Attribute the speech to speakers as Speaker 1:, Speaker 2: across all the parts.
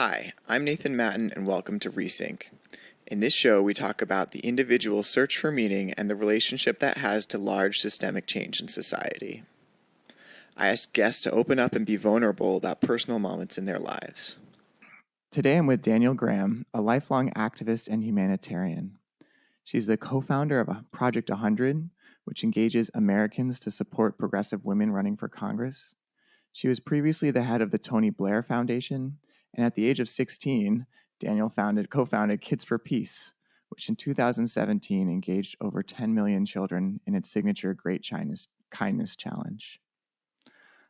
Speaker 1: Hi, I'm Nathan Matten, and welcome to Resync. In this show, we talk about the individual's search for meaning and the relationship that has to large systemic change in society. I asked guests to open up and be vulnerable about personal moments in their lives.
Speaker 2: Today I'm with Danielle Gram, a lifelong activist and humanitarian. She's the co-founder of Project 100, which engages Americans to support progressive women running for Congress. She was previously the head of the Tony Blair Foundation, and at the age of 16, Danielle co-founded Kids for Peace, which in 2017 engaged over 10 million children in its signature Great Kindness Challenge.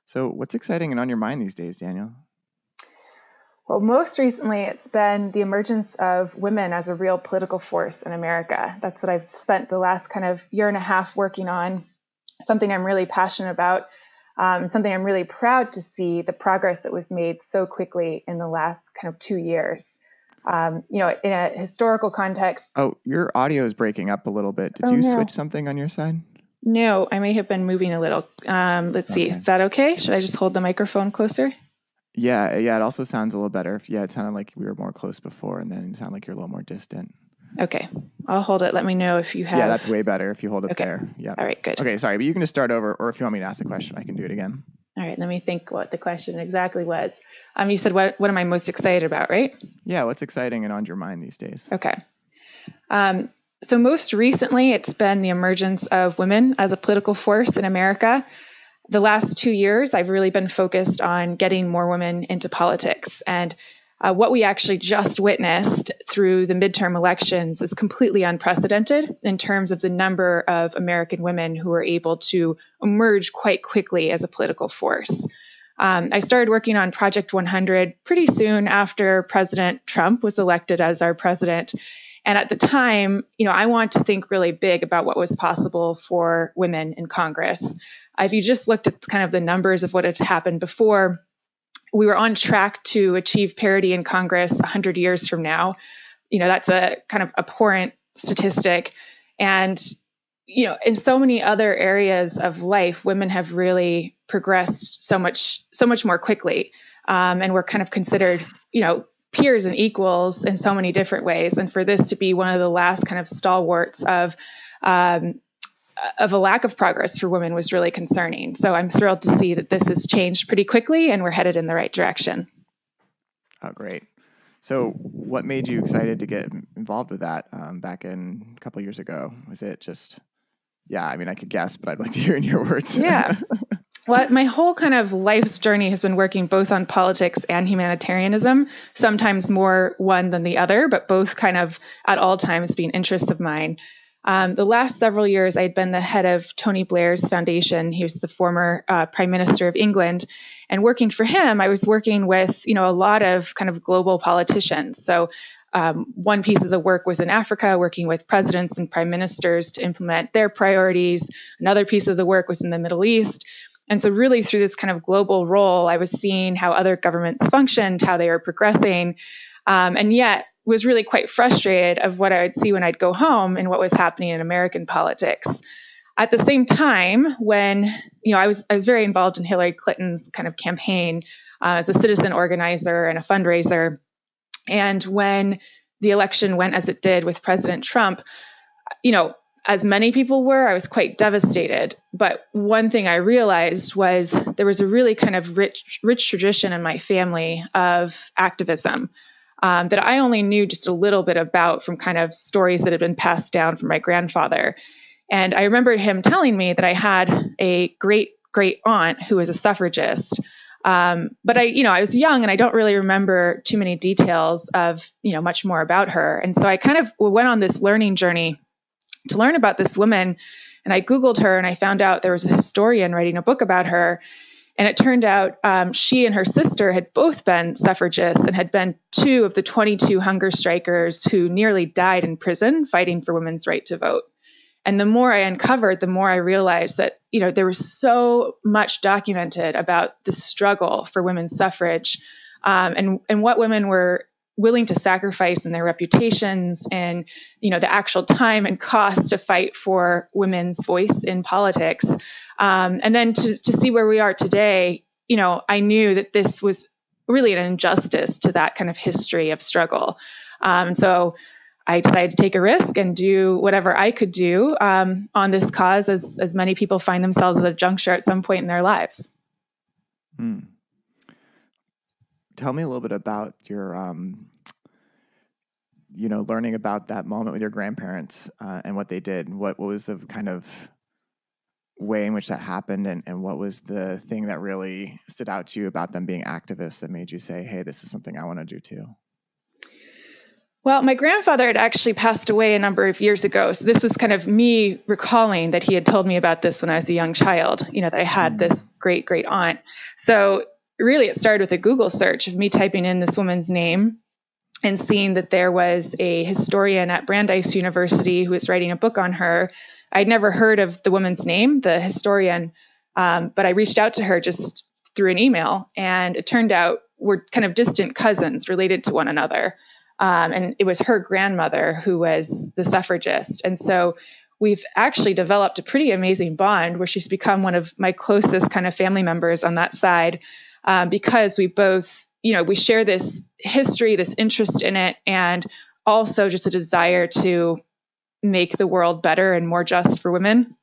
Speaker 2: So what's exciting and on your mind these days, Danielle?
Speaker 3: Well, most recently, it's been the emergence of women as a real political force in America. That's what I've spent the last kind of year and a half working on, something I'm really passionate about, something I'm really proud to see the progress that was made so quickly in the last kind of 2 years. In a historical context.
Speaker 2: Oh, your audio is breaking up a little bit. Did you switch something on your side?
Speaker 3: No, I may have been moving a little. Let's see. Is that okay? Should I just hold the microphone closer?
Speaker 2: Yeah. It also sounds a little better. Yeah, it sounded like we were more close before, and then it sounded like you're a little more distant.
Speaker 3: Okay. I'll hold it. Let me know if you have.
Speaker 2: Yeah, that's way better if you hold it there. Yeah.
Speaker 3: All right, good.
Speaker 2: Okay, sorry, but you can just start over, or if you want me to ask a question, I can do it again.
Speaker 3: All right, let me think what the question exactly was. You said, what am I most excited about, right?
Speaker 2: Yeah, what's exciting and on your mind these days?
Speaker 3: Okay. So most recently, it's been the emergence of women as a political force in America. The last 2 years, I've really been focused on getting more women into politics. And what we actually just witnessed through the midterm elections is completely unprecedented in terms of the number of American women who are able to emerge quite quickly as a political force. I started working on Project 100 pretty soon after President Trump was elected as our president. And at the time, I want to think really big about what was possible for women in Congress. If you just looked at kind of the numbers of what had happened before, we were on track to achieve parity in Congress 100 years from now. That's a kind of abhorrent statistic. And, in so many other areas of life, women have really progressed so much more quickly. And we're kind of considered, peers and equals in so many different ways. And for this to be one of the last kind of stalwarts of a lack of progress for women was really concerning. So I'm thrilled to see that this has changed pretty quickly and we're headed in the right direction.
Speaker 2: Oh, great. So what made you excited to get involved with that back in a couple of years ago? Was it just, I could guess, but I'd like to hear in your words.
Speaker 3: Yeah. Well, my whole kind of life's journey has been working both on politics and humanitarianism, sometimes more one than the other, but both kind of at all times being interests of mine. The last several years, I'd been the head of Tony Blair's foundation. He was the former Prime Minister of England. And working for him, I was working with, a lot of kind of global politicians. So one piece of the work was in Africa, working with presidents and prime ministers to implement their priorities. Another piece of the work was in the Middle East. And so really through this kind of global role, I was seeing how other governments functioned, how they were progressing, and yet was really quite frustrated of what I would see when I'd go home and what was happening in American politics. At the same time, when I was very involved in Hillary Clinton's kind of campaign as a citizen organizer and a fundraiser, and when the election went as it did with President Trump, as many people were, I was quite devastated. But one thing I realized was there was a really kind of rich tradition in my family of activism that I only knew just a little bit about from kind of stories that had been passed down from my grandfather. And I remember him telling me that I had a great aunt who was a suffragist. But I was young and I don't really remember too many details of, much more about her. And so I kind of went on this learning journey to learn about this woman. And I Googled her and I found out there was a historian writing a book about her. And it turned out she and her sister had both been suffragists and had been two of the 22 hunger strikers who nearly died in prison fighting for women's right to vote. And the more I uncovered, the more I realized that, there was so much documented about the struggle for women's suffrage and what women were willing to sacrifice in their reputations and, the actual time and cost to fight for women's voice in politics. And then to see where we are today, I knew that this was really an injustice to that kind of history of struggle. So I decided to take a risk and do whatever I could do on this cause, as many people find themselves at a juncture at some point in their lives.
Speaker 2: Tell me a little bit about your, learning about that moment with your grandparents and what they did. What was the kind of way in which that happened, and what was the thing that really stood out to you about them being activists that made you say, hey, this is something I want to do too?
Speaker 3: Well, my grandfather had actually passed away a number of years ago. So this was kind of me recalling that he had told me about this when I was a young child, that I had this great, great aunt. So really it started with a Google search of me typing in this woman's name and seeing that there was a historian at Brandeis University who was writing a book on her. I'd never heard of the woman's name, the historian, but I reached out to her just through an email, and it turned out we're kind of distant cousins related to one another. And it was her grandmother who was the suffragist. And so we've actually developed a pretty amazing bond where she's become one of my closest kind of family members on that side, because we both, we share this history, this interest in it, and also just a desire to make the world better and more just for women.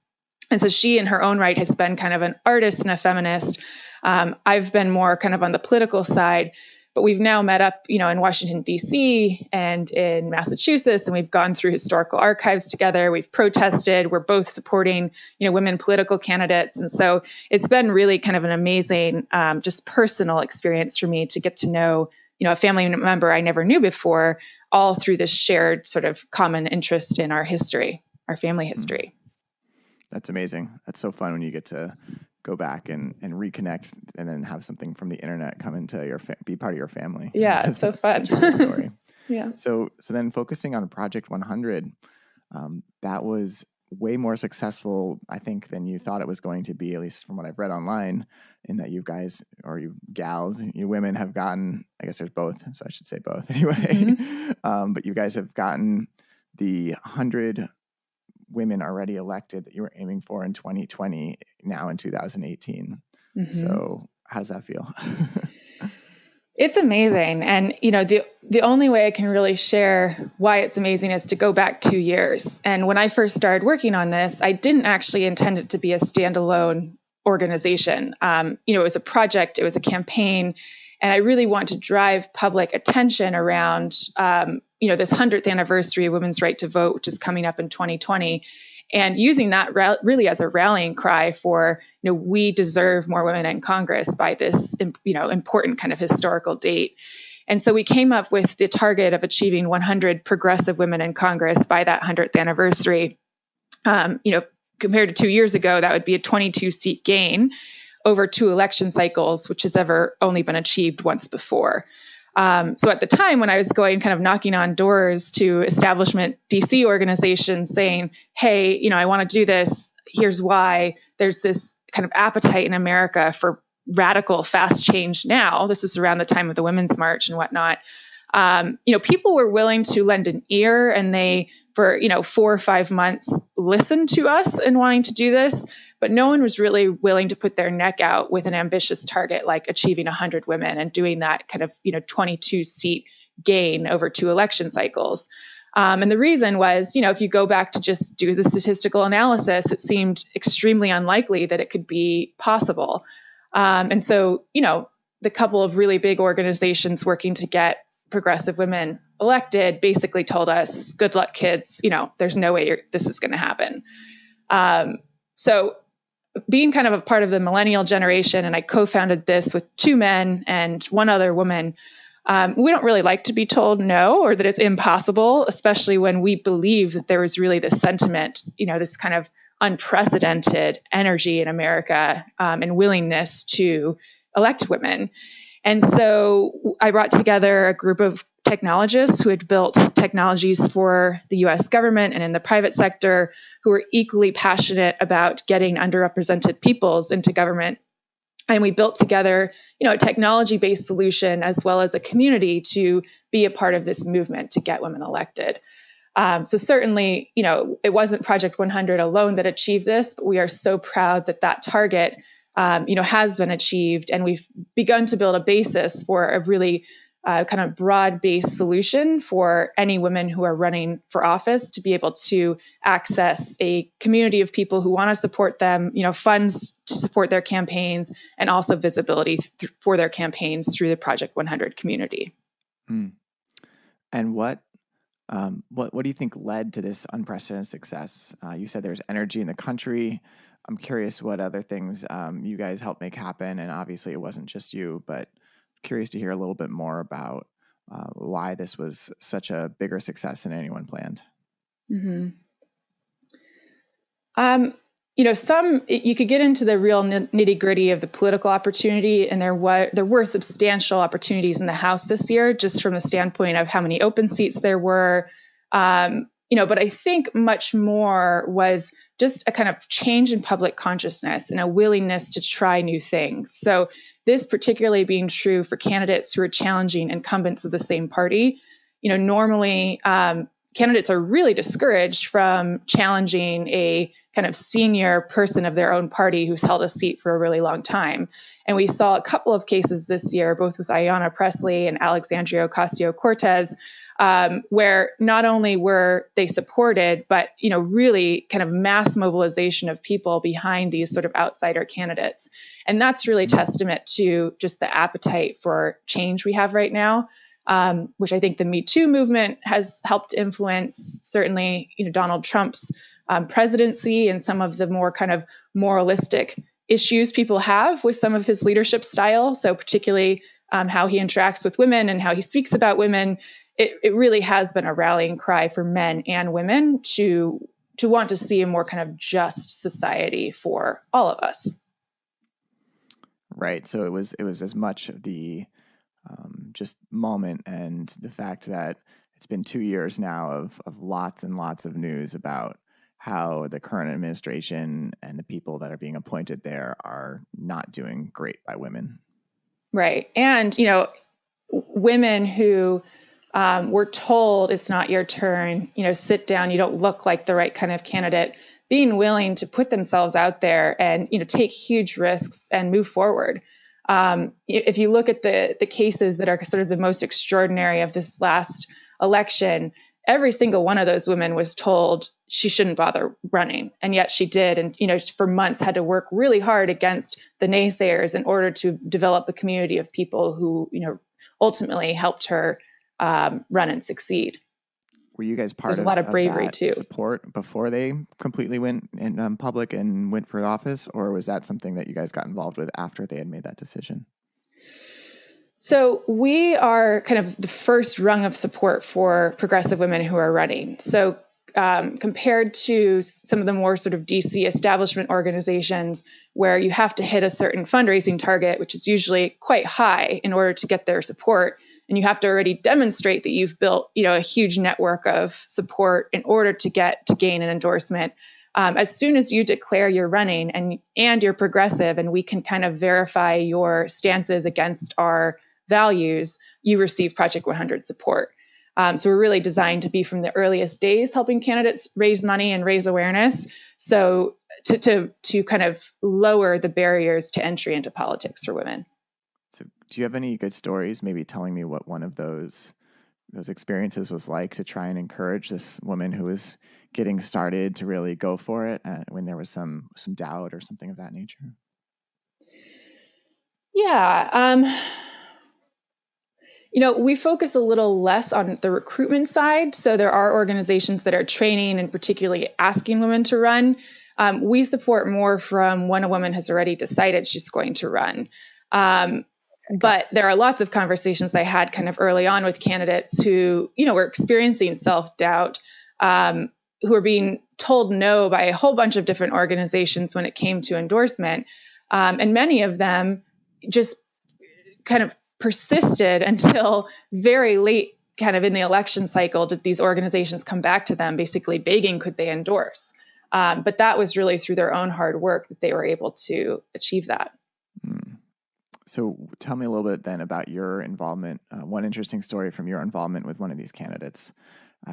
Speaker 3: And so she, in her own right, has been kind of an artist and a feminist. I've been more kind of on the political side. But we've now met up, in Washington, D.C. and in Massachusetts, and we've gone through historical archives together. We've protested. We're both supporting, women political candidates. And so it's been really kind of an amazing, just personal experience for me to get to know, a family member I never knew before, all through this shared sort of common interest in our history, our family history.
Speaker 2: That's amazing. That's so fun when you get to go back and reconnect, and then have something from the internet come into be part of your family.
Speaker 3: Yeah, it's so fun.
Speaker 2: Such a great story.
Speaker 3: Yeah.
Speaker 2: So then focusing on Project 100, that was way more successful, I think, than you thought it was going to be, at least from what I've read online, in that you guys, or you gals, you women have gotten, I guess there's both, so I should say both anyway. But you guys have gotten the 100 women already elected that you were aiming for in 2020, now in 2018. So how does that feel?
Speaker 3: It's amazing. And, the only way I can really share why it's amazing is to go back 2 years. And when I first started working on this, I didn't actually intend it to be a standalone organization. It was a project, it was a campaign, and I really want to drive public attention around, this 100th anniversary of women's right to vote, which is coming up in 2020, and using that really as a rallying cry for, we deserve more women in Congress by this, important kind of historical date. And so we came up with the target of achieving 100 progressive women in Congress by that 100th anniversary. Compared to 2 years ago, that would be a 22-seat gain over 2 election cycles, which has ever only been achieved once before. So at the time when I was going kind of knocking on doors to establishment DC organizations saying, hey, I want to do this, here's why, there's this kind of appetite in America for radical fast change now. This is around the time of the Women's March and whatnot. People were willing to lend an ear, and they, for 4 or 5 months, listened to us in wanting to do this. But no one was really willing to put their neck out with an ambitious target like achieving 100 women and doing that kind of 22-seat gain over 2 election cycles. And the reason was, if you go back to just do the statistical analysis, it seemed extremely unlikely that it could be possible. And so, the couple of really big organizations working to get progressive women elected basically told us, good luck, kids. There's no way this is going to happen. So being kind of a part of the millennial generation, and I co-founded this with 2 men and 1 other woman, we don't really like to be told no, or that it's impossible, especially when we believe that there was really this sentiment, this kind of unprecedented energy in America and willingness to elect women. And so I brought together a group of technologists who had built technologies for the US government and in the private sector, who were equally passionate about getting underrepresented peoples into government. And we built together, a technology-based solution as well as a community to be a part of this movement to get women elected. So certainly, it wasn't Project 100 alone that achieved this, but we are so proud that that target has been achieved. And we've begun to build a basis for a really kind of broad-based solution for any women who are running for office to be able to access a community of people who want to support them, funds to support their campaigns, and also visibility for their campaigns through the Project 100 community.
Speaker 2: And what do you think led to this unprecedented success? You said there's energy in the country. I'm curious what other things you guys helped make happen. And obviously it wasn't just you, but curious to hear a little bit more about why this was such a bigger success than anyone planned.
Speaker 3: Mm-hmm. You could get into the real nitty gritty of the political opportunity, and there were substantial opportunities in the House this year, just from the standpoint of how many open seats there were. But I think much more was just a kind of change in public consciousness and a willingness to try new things. So this particularly being true for candidates who are challenging incumbents of the same party. Normally candidates are really discouraged from challenging a kind of senior person of their own party who's held a seat for a really long time. And we saw a couple of cases this year, both with Ayanna Pressley and Alexandria Ocasio-Cortez, where not only were they supported, but, really kind of mass mobilization of people behind these sort of outsider candidates. And that's really testament to just the appetite for change we have right now, which I think the Me Too movement has helped influence. Certainly, Donald Trump's presidency and some of the more kind of moralistic issues people have with some of his leadership style. So particularly how he interacts with women and how he speaks about women. It really has been a rallying cry for men and women to want to see a more kind of just society for all of us.
Speaker 2: Right. So it was as much of the just moment and the fact that it's been 2 years now of lots and lots of news about how the current administration and the people that are being appointed there are not doing great by women.
Speaker 3: Right. And, women who were told it's not your turn, sit down, you don't look like the right kind of candidate, being willing to put themselves out there and, take huge risks and move forward. If you look at the cases that are sort of the most extraordinary of this last election, every single one of those women was told she shouldn't bother running. And yet she did. And, for months had to work really hard against the naysayers in order to develop a community of people who, ultimately helped her run and succeed.
Speaker 2: Were you guys part
Speaker 3: of a lot of bravery
Speaker 2: that
Speaker 3: too
Speaker 2: support before they completely went in public and went for office, or was that something that you guys got involved with after they had made that decision?
Speaker 3: So we are kind of the first rung of support for progressive women who are running. So compared to some of the more sort of DC establishment organizations where you have to hit a certain fundraising target, which is usually quite high in order to get their support, and you have to already demonstrate that you've built, a huge network of support in order to gain an endorsement. As soon as you declare you're running and you're progressive, and we can kind of verify your stances against our values, you receive Project 100 support. So we're really designed to be from the earliest days helping candidates raise money and raise awareness. So to kind of lower the barriers to entry into politics for women.
Speaker 2: So do you have any good stories, maybe telling me what one of those experiences was like to try and encourage this woman who was getting started to really go for it when there was some doubt or something of that nature?
Speaker 3: Yeah. We focus a little less on the recruitment side. So there are organizations that are training and particularly asking women to run. We support more from when a woman has already decided she's going to run. But there are lots of conversations I had kind of early on with candidates who, were experiencing self-doubt, who were being told no by a whole bunch of different organizations when it came to endorsement. And many of them just kind of persisted until very late kind of in the election cycle did these organizations come back to them basically begging could they endorse. But that was really through their own hard work that they were able to achieve that.
Speaker 2: So tell me a little bit then about your involvement. One interesting story from your involvement with one of these candidates.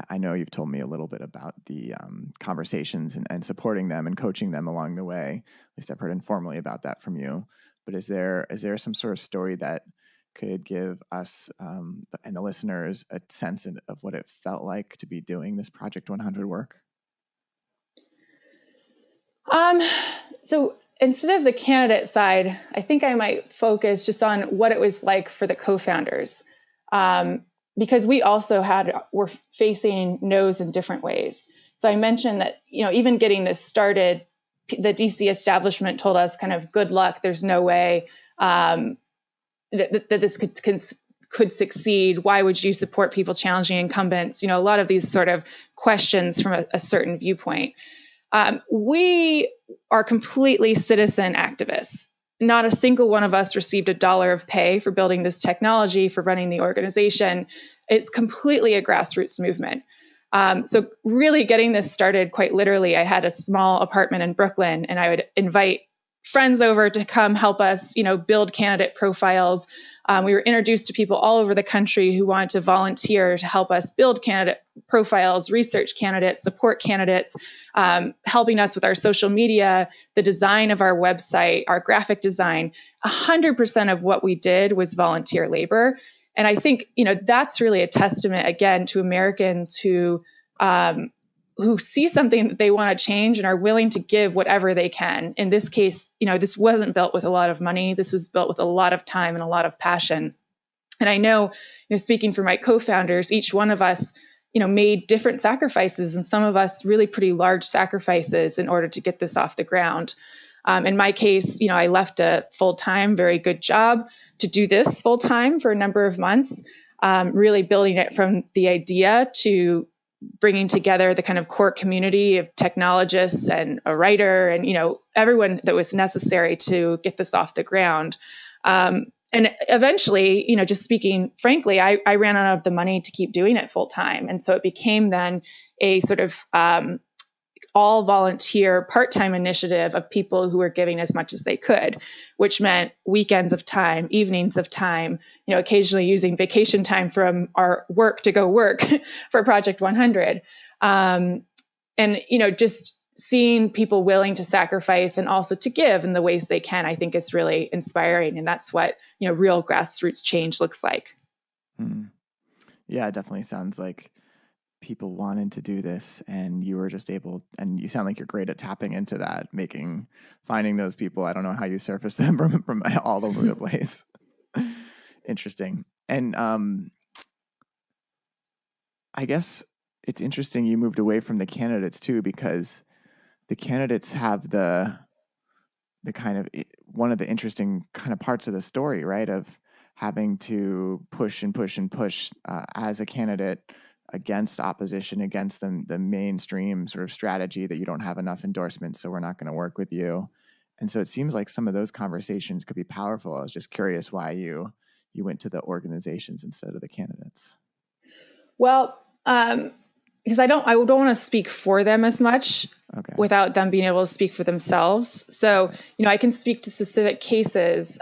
Speaker 2: I know you've told me a little bit about the conversations and supporting them and coaching them along the way. At least I've heard informally about that from you. But is there some sort of story that could give us and the listeners a sense of what it felt like to be doing this Project 100 work?
Speaker 3: So instead of the candidate side, I think I might focus just on what it was like for the co-founders, because we also were facing no's in different ways. So I mentioned that, even getting this started, the DC establishment told us kind of good luck. There's no way that this could succeed. Why would you support people challenging incumbents? A lot of these sort of questions from a certain viewpoint. We are completely citizen activists. Not a single one of us received $1 of pay for building this technology, for running the organization. It's completely a grassroots movement. So really getting this started, quite literally, I had a small apartment in Brooklyn, and I would invite friends over to come help us, build candidate profiles. We were introduced to people all over the country who wanted to volunteer to help us build candidate profiles, research candidates, support candidates, helping us with our social media, the design of our website, our graphic design. 100% of what we did was volunteer labor. And I think, that's really a testament, again, to Americans who see something that they want to change and are willing to give whatever they can. In this case, this wasn't built with a lot of money. This was built with a lot of time and a lot of passion. And I know, speaking for my co-founders, each one of us, made different sacrifices, and some of us really pretty large sacrifices in order to get this off the ground. In my case, I left a full-time, very good job to do this full-time for a number of months, really building it from the idea to bringing together the kind of core community of technologists and a writer and, everyone that was necessary to get this off the ground. And eventually, just speaking frankly, I ran out of the money to keep doing it full time. And so it became then a sort of all volunteer part-time initiative of people who were giving as much as they could, which meant weekends of time, evenings of time, occasionally using vacation time from our work to go work for Project 100. And, just seeing people willing to sacrifice and also to give in the ways they can, I think is really inspiring. And that's what, real grassroots change looks like.
Speaker 2: Yeah, it definitely sounds like people wanted to do this, and you were just able, and you sound like you're great at tapping into that, finding those people. I don't know how you surface them from all over the place. Interesting. And I guess it's interesting you moved away from the candidates too, because the candidates have the kind of one of the interesting kind of parts of the story, right? Of having to push and push and push as a candidate against opposition, against the mainstream sort of strategy that you don't have enough endorsements, so we're not going to work with you. And so it seems like some of those conversations could be powerful. I was just curious why you went to the organizations instead of the candidates.
Speaker 3: Well, because I don't want to speak for them as much without them being able to speak for themselves. So, I can speak to specific cases,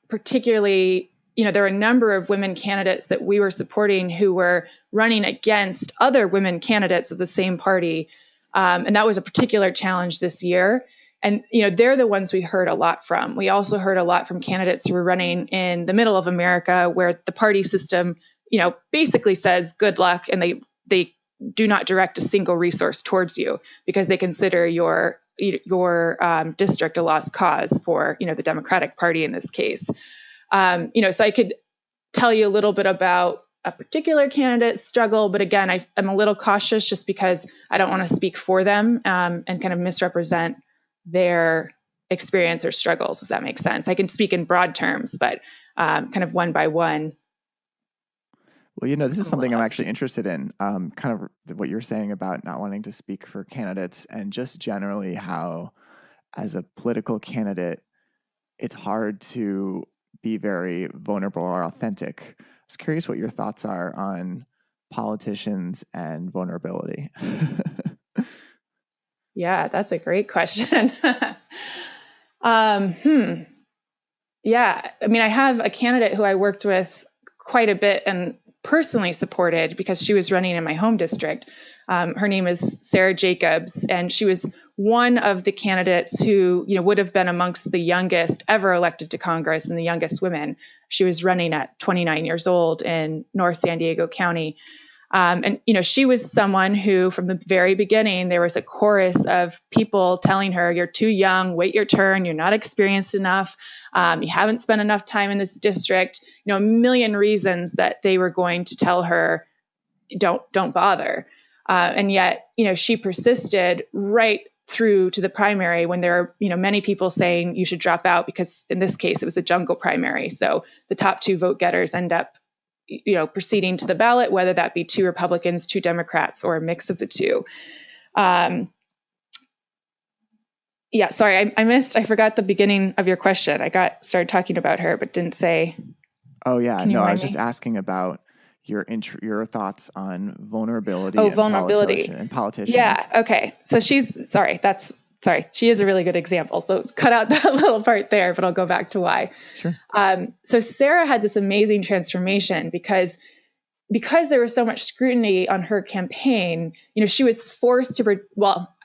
Speaker 3: particularly, there are a number of women candidates that we were supporting who were running against other women candidates of the same party. And that was a particular challenge this year. And, they're the ones we heard a lot from. We also heard a lot from candidates who were running in the middle of America, where the party system, basically says good luck, and they do not direct a single resource towards you because they consider your district a lost cause for, the Democratic Party in this case. So I could tell you a little bit about a particular candidate's struggle, but again, I'm a little cautious just because I don't want to speak for them and kind of misrepresent their experience or struggles, if that makes sense. I can speak in broad terms, but kind of one by one.
Speaker 2: Well, this is something I'm actually interested in, kind of what you're saying about not wanting to speak for candidates, and just generally how, as a political candidate, it's hard to be very vulnerable or authentic. I was curious what your thoughts are on politicians and vulnerability.
Speaker 3: Yeah, that's a great question. Yeah. I mean, I have a candidate who I worked with quite a bit and personally supported because she was running in my home district. Her name is Sarah Jacobs, and she was one of the candidates who, would have been amongst the youngest ever elected to Congress and the youngest women. She was running at 29 years old in North San Diego County. And she was someone who, from the very beginning, there was a chorus of people telling her, "You're too young, wait your turn, you're not experienced enough, you haven't spent enough time in this district," a million reasons that they were going to tell her, don't bother. And yet, she persisted right through to the primary when there are, many people saying you should drop out because in this case, it was a jungle primary. So the top two vote getters end up proceeding to the ballot, whether that be two Republicans, two Democrats, or a mix of the two. Sorry, I forgot the beginning of your question. I started talking about her, but didn't say.
Speaker 2: Oh yeah, no, I was just asking about your thoughts on vulnerability.
Speaker 3: Vulnerability
Speaker 2: and politicians.
Speaker 3: Yeah. Okay. So she is a really good example. So cut out that little part there, but I'll go back to why.
Speaker 2: Sure.
Speaker 3: So Sarah had this amazing transformation because there was so much scrutiny on her campaign. She was forced to,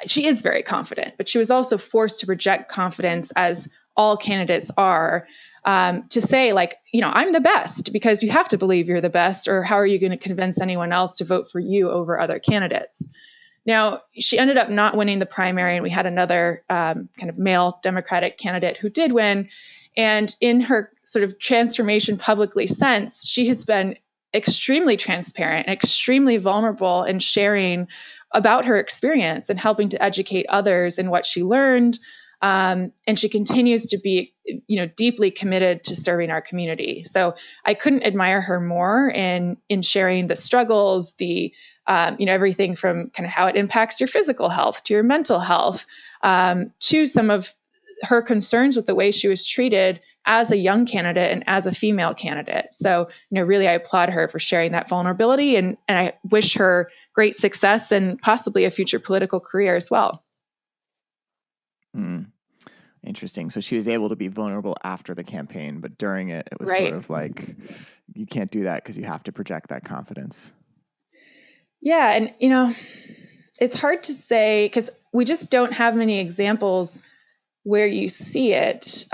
Speaker 3: she is very confident, but she was also forced to project confidence, as all candidates are, to say, like, I'm the best, because you have to believe you're the best, or how are you going to convince anyone else to vote for you over other candidates? Now, she ended up not winning the primary, and we had another kind of male Democratic candidate who did win. And in her sort of transformation publicly since, she has been extremely transparent and extremely vulnerable in sharing about her experience and helping to educate others in what she learned. And she continues to be, deeply committed to serving our community. So I couldn't admire her more in sharing the struggles, the everything from kind of how it impacts your physical health to your mental health, to some of her concerns with the way she was treated as a young candidate and as a female candidate. So, really, I applaud her for sharing that vulnerability, and I wish her great success and possibly a future political career as well.
Speaker 2: Interesting. So she was able to be vulnerable after the campaign, but during it, it was
Speaker 3: right.
Speaker 2: sort of like, you can't do that because you have to project that confidence.
Speaker 3: Yeah. And, it's hard to say because we just don't have many examples where you see it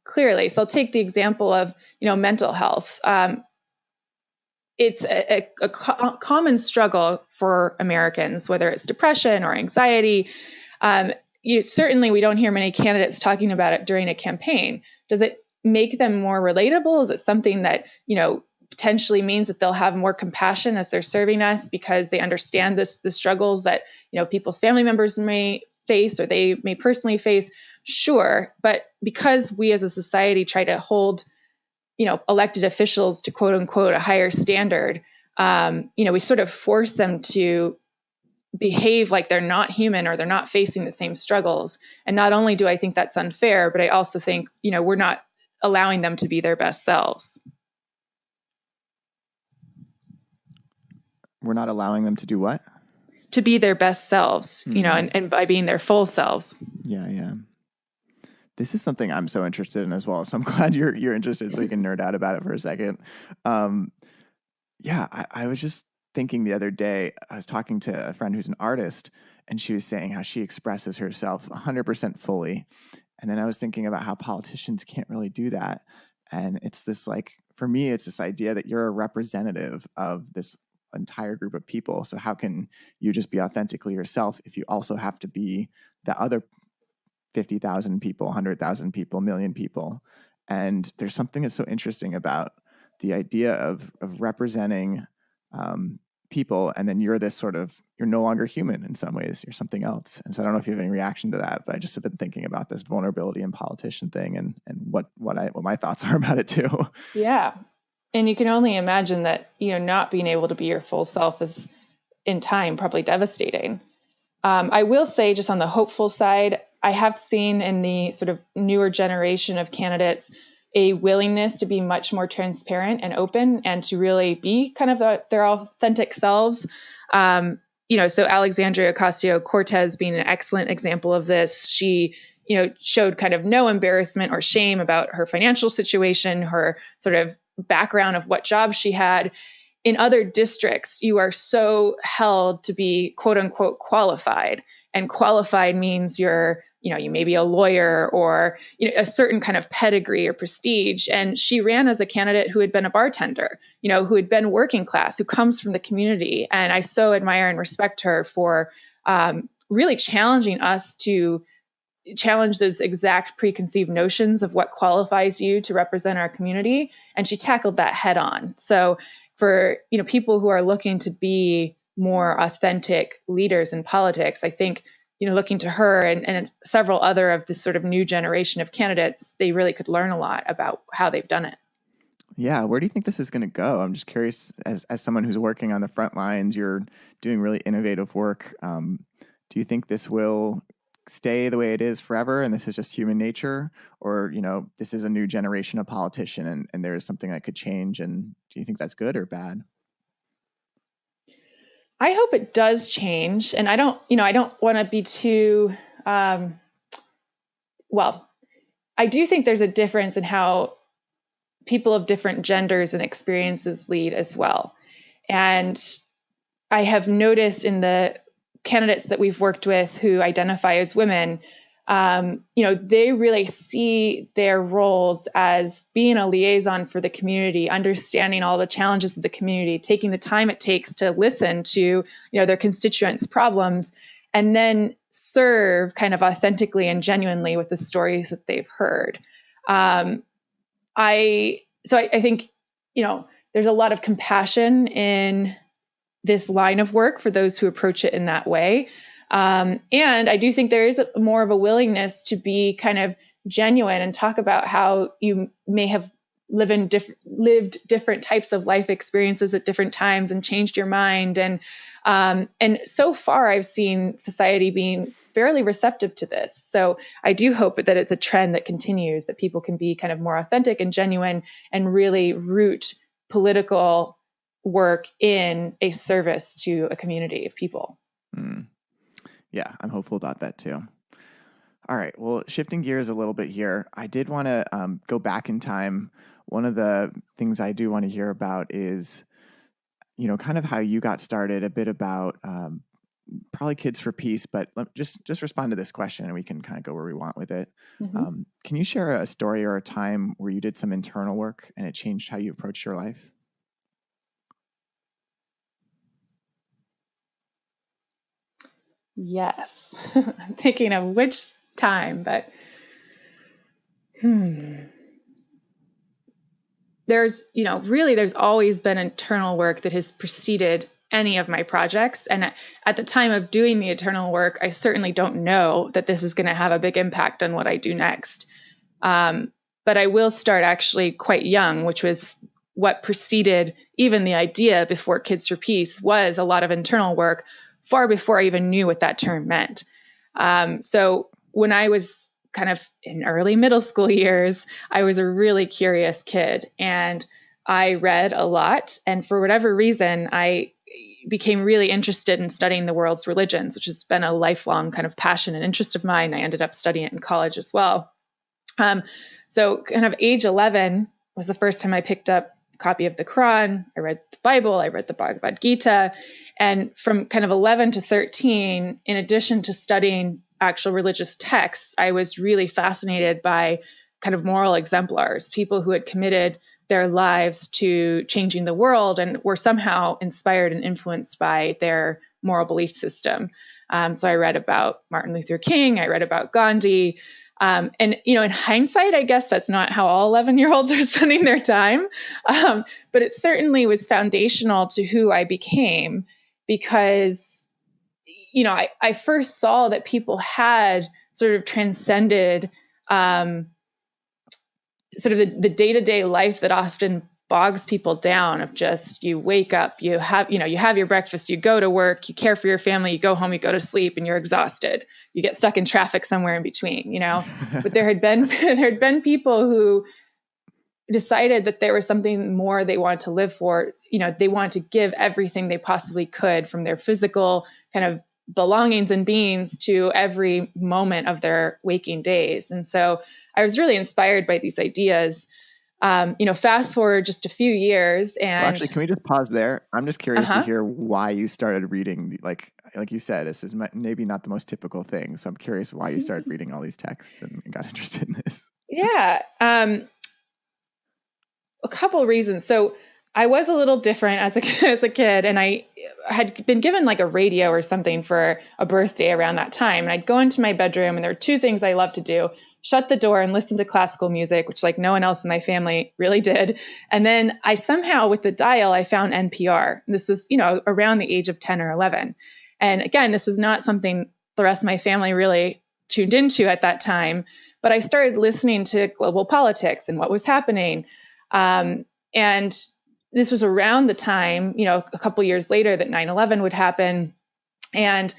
Speaker 3: clearly. So I'll take the example of, mental health. It's a common struggle for Americans, whether it's depression or anxiety. Certainly we don't hear many candidates talking about it during a campaign. Does it make them more relatable? Is it something that, potentially means that they'll have more compassion as they're serving us because they understand the struggles that, people's family members may face or they may personally face? Sure. But because we as a society try to hold, elected officials to quote unquote a higher standard, we sort of force them to behave like they're not human or they're not facing the same struggles. And not only do I think that's unfair, but I also think, we're not allowing them to be their best selves.
Speaker 2: We're not allowing them to do what?
Speaker 3: To be their best selves, and by being their full selves.
Speaker 2: Yeah. This is something I'm so interested in as well. So I'm glad you're interested so we can nerd out about it for a second. I was just thinking the other day, I was talking to a friend who's an artist, and she was saying how she expresses herself 100% fully. And then I was thinking about how politicians can't really do that. And it's this, like, for me, it's this idea that you're a representative of this entire group of people. So how can you just be authentically yourself if you also have to be the other 50,000 people, 100,000 people, million people? And there's something that's so interesting about the idea of representing people, and then you're no longer human in some ways, you're something else. And so I don't know if you have any reaction to that, but I just have been thinking about this vulnerability and politician thing and what my thoughts are about it too.
Speaker 3: Yeah. And you can only imagine that, not being able to be your full self is in time probably devastating. I will say, just on the hopeful side, I have seen in the sort of newer generation of candidates a willingness to be much more transparent and open and to really be kind of their authentic selves. So Alexandria Ocasio-Cortez being an excellent example of this. She, showed kind of no embarrassment or shame about her financial situation, her sort of background of what job she had. In other districts, you are so held to be quote unquote qualified, and qualified means you may be a lawyer or a certain kind of pedigree or prestige. And she ran as a candidate who had been a bartender, who had been working class, who comes from the community. And I so admire and respect her for really challenging us to challenge those exact preconceived notions of what qualifies you to represent our community. And she tackled that head on. So for people who are looking to be more authentic leaders in politics, I think looking to her and several other of this sort of new generation of candidates, they really could learn a lot about how they've done it.
Speaker 2: Yeah, where do you think this is going to go? I'm just curious, as someone who's working on the front lines, you're doing really innovative work. Do you think this will stay the way it is forever and this is just human nature, or this is a new generation of politician and there is something that could change? And do you think that's good or bad?
Speaker 3: I hope it does change, and I don't want to be too I do think there's a difference in how people of different genders and experiences lead as well. And I have noticed in the candidates that we've worked with who identify as women, they really see their roles as being a liaison for the community, understanding all the challenges of the community, taking the time it takes to listen to, their constituents' problems, and then serve kind of authentically and genuinely with the stories that they've heard. I think, there's a lot of compassion in this line of work for those who approach it in that way. And I do think there is more of a willingness to be kind of genuine and talk about how you may have lived different types of life experiences at different times and changed your mind. And so far, I've seen society being fairly receptive to this. So I do hope that it's a trend that continues, that people can be kind of more authentic and genuine and really root political work in a service to a community of people.
Speaker 2: Yeah, I'm hopeful about that too. All right. Well, shifting gears a little bit here, I did want to go back in time. One of the things I do want to hear about is, kind of how you got started, a bit about probably Kids for Peace, but just respond to this question and we can kind of go where we want with it. Mm-hmm. Can you share a story or a time where you did some internal work and it changed how you approached your life?
Speaker 3: Yes. I'm thinking of which time, but there's always been internal work that has preceded any of my projects. And at the time of doing the internal work, I certainly don't know that this is going to have a big impact on what I do next. But I will start actually quite young, which was what preceded even the idea before Kids for Peace was a lot of internal work, far before I even knew what that term meant. So when I was kind of in early middle school years, I was a really curious kid and I read a lot. And for whatever reason, I became really interested in studying the world's religions, which has been a lifelong kind of passion and interest of mine. I ended up studying it in college as well. So kind of age 11 was the first time I picked up a copy of the Quran. I read the Bible, I read the Bhagavad Gita. And from kind of 11 to 13, in addition to studying actual religious texts, I was really fascinated by kind of moral exemplars, people who had committed their lives to changing the world and were somehow inspired and influenced by their moral belief system. So I read about Martin Luther King, I read about Gandhi. And, in hindsight, I guess that's not how all 11-year-olds are spending their time. But it certainly was foundational to who I became because, I first saw that people had sort of transcended sort of the day-to-day life that often bogs people down of just, you wake up, you have your breakfast, you go to work, you care for your family, you go home, you go to sleep, and you're exhausted. You get stuck in traffic somewhere in between, But there had been people who decided that there was something more they wanted to live for. They wanted to give everything they possibly could from their physical kind of belongings and beings to every moment of their waking days. And so I was really inspired by these ideas. Fast forward just a few years, and
Speaker 2: well, actually, can we just pause there? I'm just curious to hear why you started reading. Like you said, this is maybe not the most typical thing. So I'm curious why you started reading all these texts and got interested in this.
Speaker 3: Yeah, a couple of reasons. So I was a little different as a kid, and I had been given like a radio or something for a birthday around that time. And I'd go into my bedroom, and there were two things I loved to do: shut the door and listen to classical music, which like no one else in my family really did. And then I somehow, with the dial, I found NPR. This was, around the age of 10 or 11. And again, this was not something the rest of my family really tuned into at that time. But I started listening to global politics and what was happening. And this was around the time, a couple years later, that 9/11 would happen. And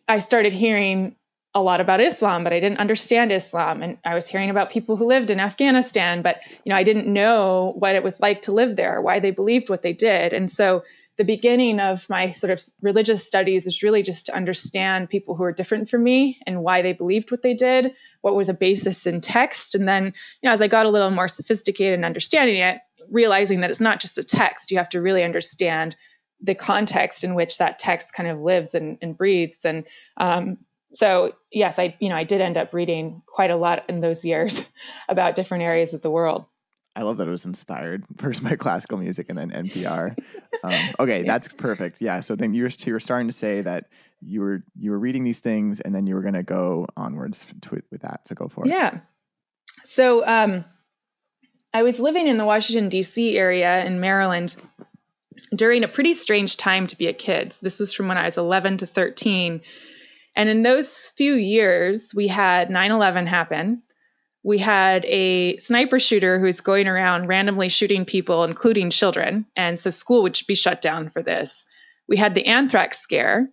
Speaker 3: I started hearing a lot about Islam, but I didn't understand Islam. And I was hearing about people who lived in Afghanistan, but, I didn't know what it was like to live there, why they believed what they did. And so the beginning of my sort of religious studies was really just to understand people who are different from me and why they believed what they did, what was a basis in text. And then, as I got a little more sophisticated in understanding it, realizing that it's not just a text, you have to really understand the context in which that text kind of lives and breathes. And so, yes, I did end up reading quite a lot in those years about different areas of the world.
Speaker 2: I love that it was inspired first by classical music and then NPR. Okay, yeah. That's perfect. Yeah. So then you were starting to say that you were reading these things, and then you were going to go onwards with that. So go for it.
Speaker 3: Yeah. So I was living in the Washington, D.C. area in Maryland during a pretty strange time to be a kid. This was from when I was 11 to 13. And in those few years, we had 9/11 happen. We had a sniper shooter who was going around randomly shooting people, including children. And so school would be shut down for this. We had the anthrax scare.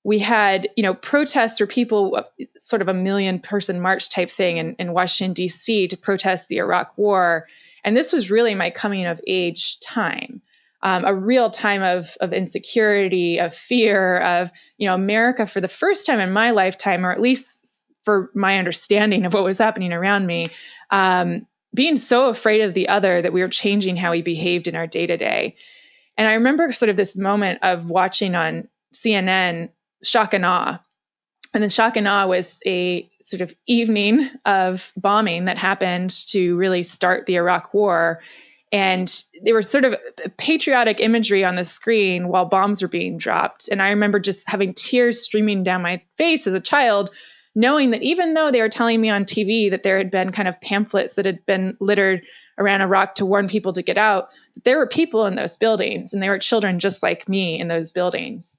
Speaker 3: We had, protests for people, sort of a 1 million person march type thing in Washington, D.C. to protest the Iraq War. And this was really my coming of age time, a real time of insecurity, of fear, of, America for the first time in my lifetime, or at least for my understanding of what was happening around me, being so afraid of the other that we were changing how we behaved in our day-to-day. And I remember sort of this moment of watching on CNN Shock and Awe. And then Shock and Awe was a sort of evening of bombing that happened to really start the Iraq War. And there was sort of patriotic imagery on the screen while bombs were being dropped. And I remember just having tears streaming down my face as a child, knowing that even though they were telling me on TV that there had been kind of pamphlets that had been littered around Iraq to warn people to get out, there were people in those buildings, and there were children just like me in those buildings.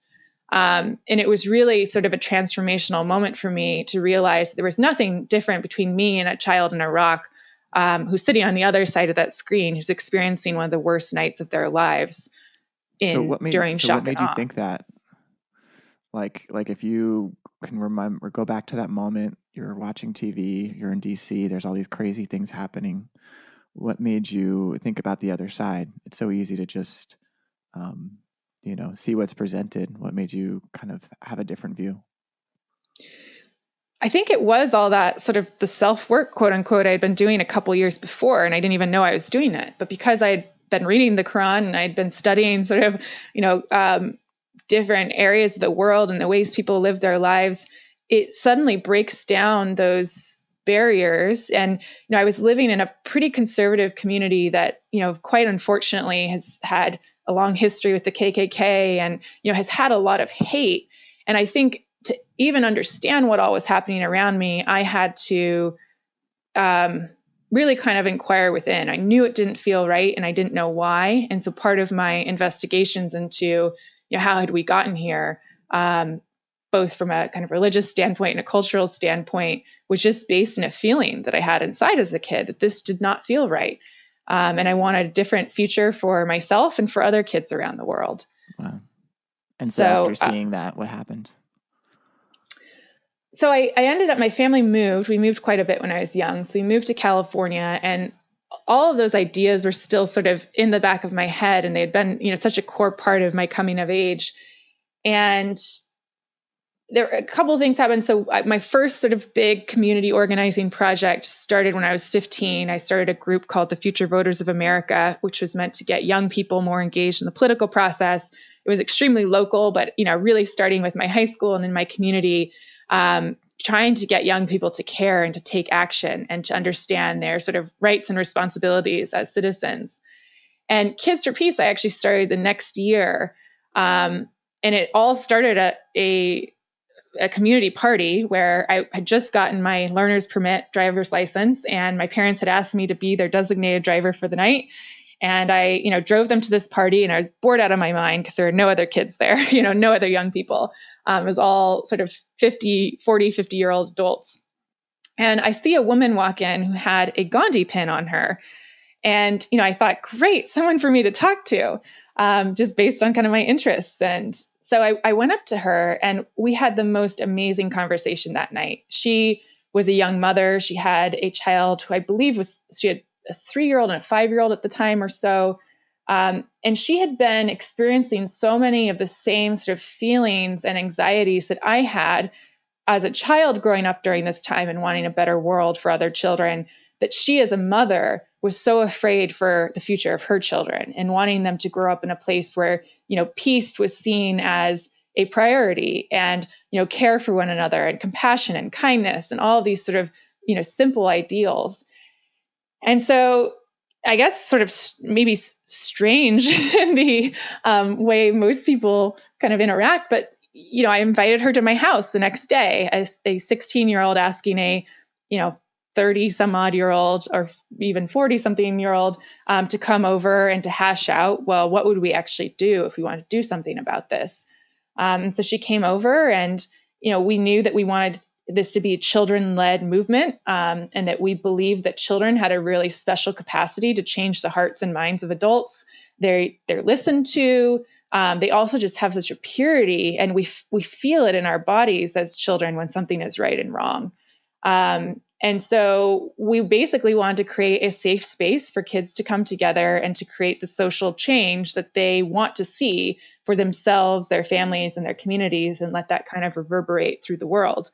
Speaker 3: And it was really sort of a transformational moment for me to realize that there was nothing different between me and a child in Iraq who's sitting on the other side of that screen, who's experiencing one of the worst nights of their lives during Shock and Awe.
Speaker 2: What made you think that? Like if you can remember, go back to that moment, you're watching TV, you're in DC, there's all these crazy things happening. What made you think about the other side? It's so easy to just, see what's presented. What made you kind of have a different view?
Speaker 3: I think it was all that sort of the self-work, quote unquote, I'd been doing a couple years before, and I didn't even know I was doing it. But because I'd been reading the Quran and I'd been studying sort of, different areas of the world and the ways people live their lives, it suddenly breaks down those barriers. And, I was living in a pretty conservative community that, quite unfortunately has had a long history with the KKK and, has had a lot of hate. And I think to even understand what all was happening around me, I had to really kind of inquire within. I knew it didn't feel right, and I didn't know why. And so part of my investigations into, how had we gotten here, both from a kind of religious standpoint and a cultural standpoint, was just based in a feeling that I had inside as a kid that this did not feel right. And I wanted a different future for myself and for other kids around the world.
Speaker 2: Wow. And so after seeing that, what happened?
Speaker 3: So I ended up, my family moved. We moved quite a bit when I was young. So we moved to California, and all of those ideas were still sort of in the back of my head, and they had been, such a core part of my coming of age. And there a couple of things happened. So my first sort of big community organizing project started when I was 15. I started a group called the Future Voters of America, which was meant to get young people more engaged in the political process. It was extremely local, but really starting with my high school and in my community, trying to get young people to care and to take action and to understand their sort of rights and responsibilities as citizens. And Kids for Peace, I actually started the next year. And it all started at a community party where I had just gotten my learner's permit driver's license, and my parents had asked me to be their designated driver for the night. And I, drove them to this party, and I was bored out of my mind because there were no other kids there, no other young people. It was all sort of 50-year-old adults. And I see a woman walk in who had a Gandhi pin on her. And, I thought, great, someone for me to talk to, just based on kind of my interests. And so I went up to her, and we had the most amazing conversation that night. She was a young mother. She had a child who I believe she had a 3-year-old and a 5-year-old at the time or so. And she had been experiencing so many of the same sort of feelings and anxieties that I had as a child growing up during this time and wanting a better world for other children, that she as a mother was so afraid for the future of her children and wanting them to grow up in a place where, peace was seen as a priority, and, care for one another and compassion and kindness and all of these sort of, simple ideals. And so I guess sort of maybe strange in the way most people kind of interact, but, I invited her to my house the next day as a 16-year-old asking a, 30 some odd year old or even 40 something year old to come over and to hash out, well, what would we actually do if we wanted to do something about this? So she came over, and, we knew that we wanted this to be a children-led movement, and that we believed that children had a really special capacity to change the hearts and minds of adults. They're listened to. They also just have such a purity, and we feel it in our bodies as children when something is right and wrong. And so we basically wanted to create a safe space for kids to come together and to create the social change that they want to see for themselves, their families, and their communities, and let that kind of reverberate through the world.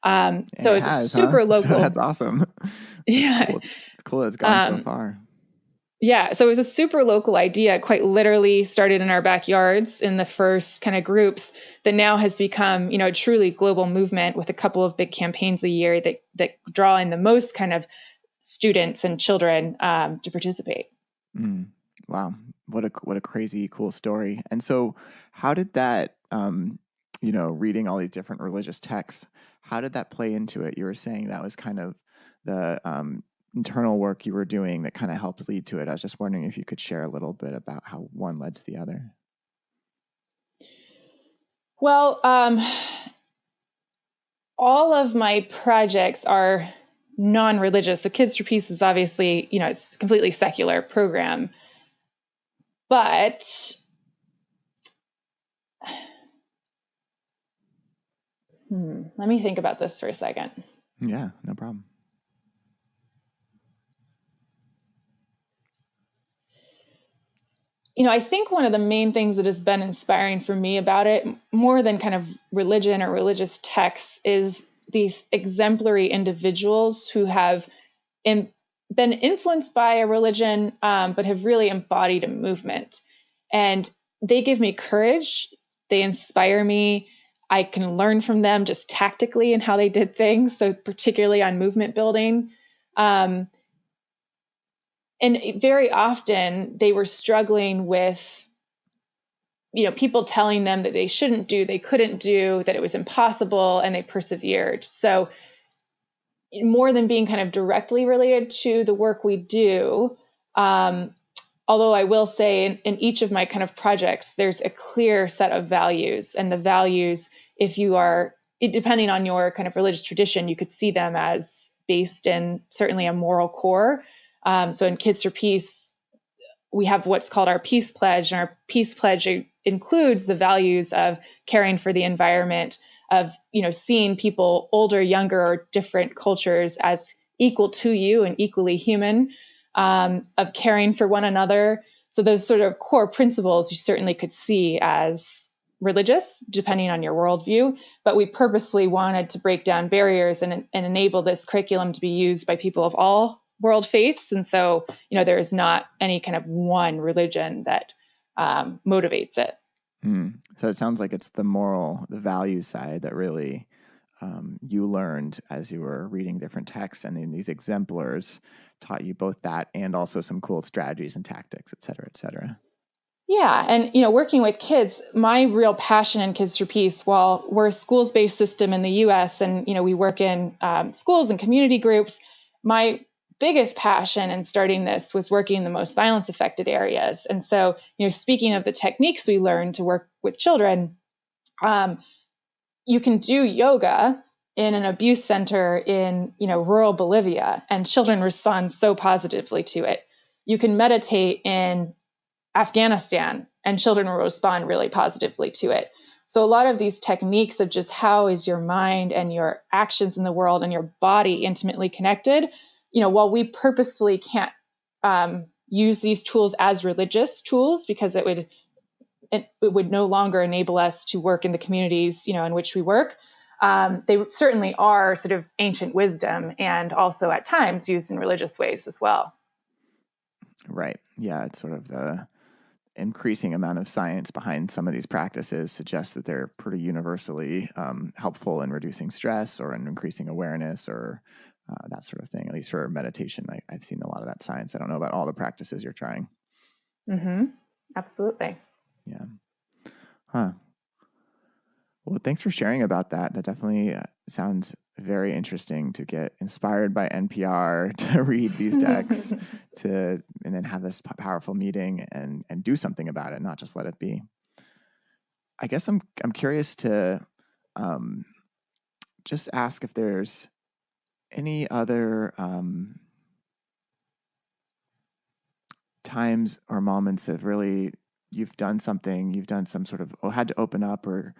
Speaker 3: So it's a super local.
Speaker 2: So that's awesome.
Speaker 3: Yeah.
Speaker 2: It's cool it's gone so far.
Speaker 3: Yeah. So it was a super local idea, quite literally started in our backyards in the first kind of groups, that now has become, a truly global movement with a couple of big campaigns a year that draw in the most kind of students and children to participate.
Speaker 2: Wow. What a crazy cool story. And so how did that, reading all these different religious texts, how did that play into it? You were saying that was kind of the internal work you were doing that kind of helped lead to it. I was just wondering if you could share a little bit about how one led to the other.
Speaker 3: Well, all of my projects are non-religious. So Kids for Peace is obviously, it's a completely secular program. But let me think about this for a second.
Speaker 2: Yeah, no problem.
Speaker 3: I think one of the main things that has been inspiring for me about it, more than kind of religion or religious texts, is these exemplary individuals who have been influenced by a religion, but have really embodied a movement. And they give me courage. They inspire me. I can learn from them just tactically in how they did things. So particularly on movement building. And very often they were struggling with, people telling them that they shouldn't do, they couldn't do, that it was impossible, and they persevered. So more than being kind of directly related to the work we do, although I will say in each of my kind of projects, there's a clear set of values, and the values, depending on your kind of religious tradition, you could see them as based in certainly a moral core. So in Kids for Peace, we have what's called our Peace Pledge, and our Peace Pledge includes the values of caring for the environment, of, seeing people older, younger, or different cultures as equal to you and equally human, of caring for one another. So those sort of core principles you certainly could see as religious, depending on your worldview, but we purposely wanted to break down barriers and enable this curriculum to be used by people of all world faiths. And so, there is not any kind of one religion that motivates it.
Speaker 2: So it sounds like it's the value side that really you learned as you were reading different texts, and then these exemplars taught you both that and also some cool strategies and tactics, et cetera, et cetera.
Speaker 3: Yeah. And, working with kids, my real passion in Kids for Peace, while we're a schools-based system in the US and, we work in schools and community groups, my biggest passion in starting this was working in the most violence affected areas. And so, speaking of the techniques we learned to work with children, you can do yoga in an abuse center in, rural Bolivia, and children respond so positively to it. You can meditate in Afghanistan, and children will respond really positively to it. So a lot of these techniques of just how is your mind and your actions in the world and your body intimately connected, while we purposefully can't use these tools as religious tools because it would no longer enable us to work in the communities, in which we work, they certainly are sort of ancient wisdom and also at times used in religious ways as well.
Speaker 2: Right. Yeah, it's sort of the increasing amount of science behind some of these practices suggests that they're pretty universally helpful in reducing stress or in increasing awareness or that sort of thing. At least for meditation, I've seen a lot of that science. I don't know about all the practices you're trying.
Speaker 3: Mm-hmm. Absolutely.
Speaker 2: Yeah. Huh. Well, thanks for sharing about that. That definitely sounds very interesting to get inspired by NPR to read these texts and then have this powerful meeting and do something about it, not just let it be. I guess I'm curious to just ask if there's any other times or moments that really you've done some sort of had to open up or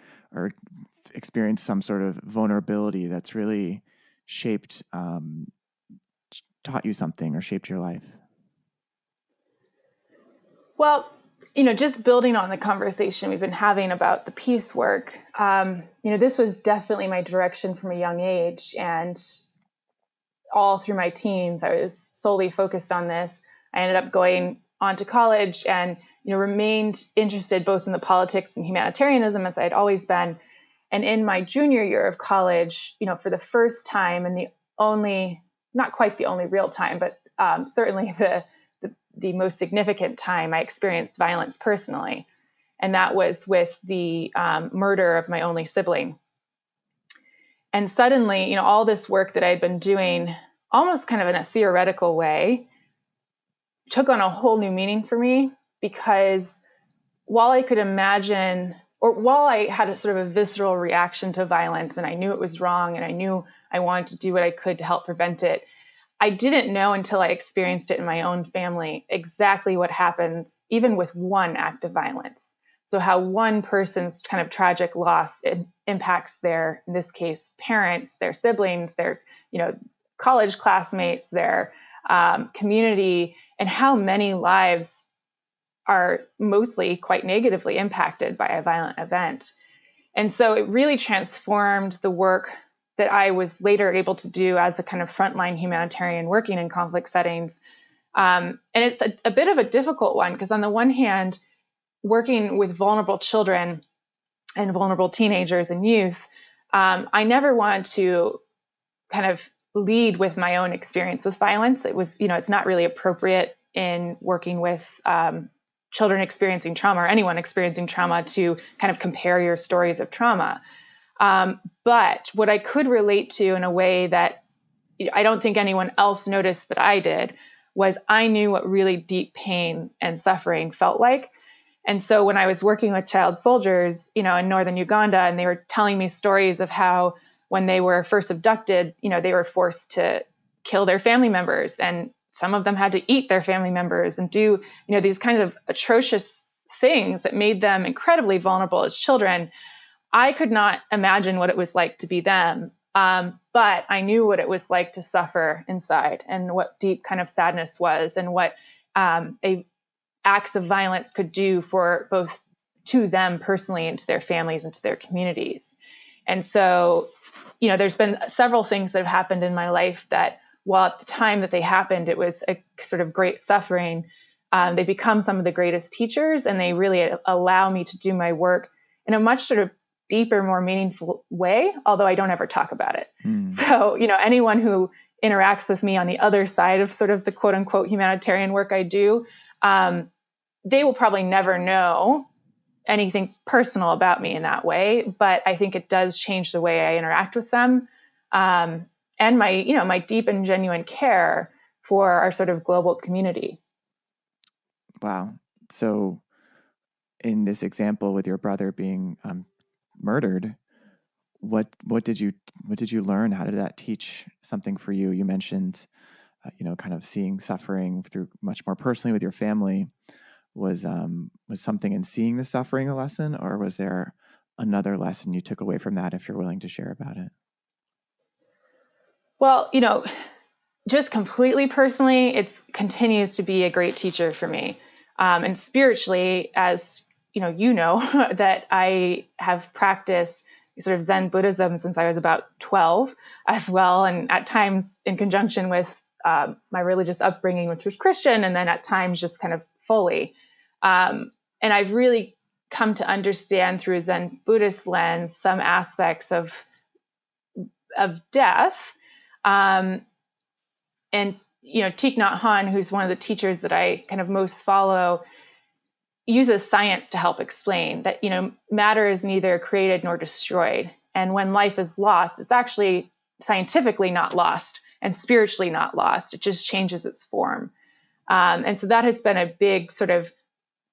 Speaker 2: experience some sort of vulnerability that's really shaped, taught you something or shaped your life?
Speaker 3: Well, just building on the conversation we've been having about the peace work, this was definitely my direction from a young age. And all through my teens, I was solely focused on this. I ended up going on to college and, remained interested both in the politics and humanitarianism as I'd always been. And in my junior year of college, for the first time and not quite the only real time, but certainly the most significant time I experienced violence personally. And that was with the murder of my only sibling. And suddenly, all this work that I'd been doing almost kind of in a theoretical way took on a whole new meaning for me, because while I could imagine, or while I had a sort of a visceral reaction to violence and I knew it was wrong and I knew I wanted to do what I could to help prevent it, I didn't know until I experienced it in my own family exactly what happens even with one act of violence. So how one person's kind of tragic loss impacts their, in this case, parents, their siblings, their, college classmates, their community, and how many lives are mostly quite negatively impacted by a violent event. And so it really transformed the work that I was later able to do as a kind of frontline humanitarian working in conflict settings. And it's a bit of a difficult one, because on the one hand, working with vulnerable children and vulnerable teenagers and youth, I never wanted to kind of lead with my own experience with violence. It was, it's not really appropriate in working with children experiencing trauma or anyone experiencing trauma to kind of compare your stories of trauma. But what I could relate to in a way that I don't think anyone else noticed but I did was I knew what really deep pain and suffering felt like. And so when I was working with child soldiers, in northern Uganda, and they were telling me stories of how when they were first abducted, they were forced to kill their family members, and some of them had to eat their family members and do, these kinds of atrocious things that made them incredibly vulnerable as children. I could not imagine what it was like to be them. But I knew what it was like to suffer inside and what deep kind of sadness was and what acts of violence could do for both to them personally and to their families and to their communities. And so, there's been several things that have happened in my life that, while at the time that they happened, it was a sort of great suffering, they become some of the greatest teachers, and they really allow me to do my work in a much sort of deeper, more meaningful way, although I don't ever talk about it. So, anyone who interacts with me on the other side of sort of the quote unquote humanitarian work I do, they will probably never know anything personal about me in that way, but I think it does change the way I interact with them, and my deep and genuine care for our sort of global community.
Speaker 2: Wow. So in this example with your brother being murdered, what did you learn? How did that teach something for you? You mentioned kind of seeing suffering through much more personally with your family. Was something in seeing the suffering a lesson, or was there another lesson you took away from that, if you're willing to share about it?
Speaker 3: Well, just completely personally, it continues to be a great teacher for me. And spiritually, as that I have practiced sort of Zen Buddhism since I was about 12 as well. And at times in conjunction with my religious upbringing, which was Christian, and then at times just kind of fully. And I've really come to understand through a Zen Buddhist lens some aspects of death. And Thich Nhat Hanh, who's one of the teachers that I kind of most follow, uses science to help explain that matter is neither created nor destroyed, and when life is lost, it's actually scientifically not lost and spiritually not lost. It just changes its form. And so that has been a big sort of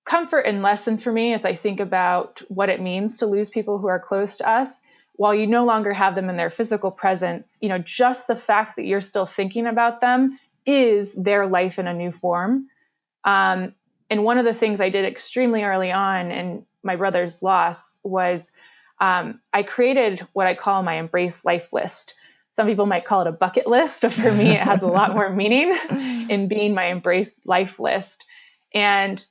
Speaker 3: comfort and lesson for me as I think about what it means to lose people who are close to us. While you no longer have them in their physical presence, just the fact that you're still thinking about them is their life in a new form. And one of the things I did extremely early on in my brother's loss was I created what I call my embrace life list. Some people might call it a bucket list, but for me, it has a lot more meaning in being my embrace life list. And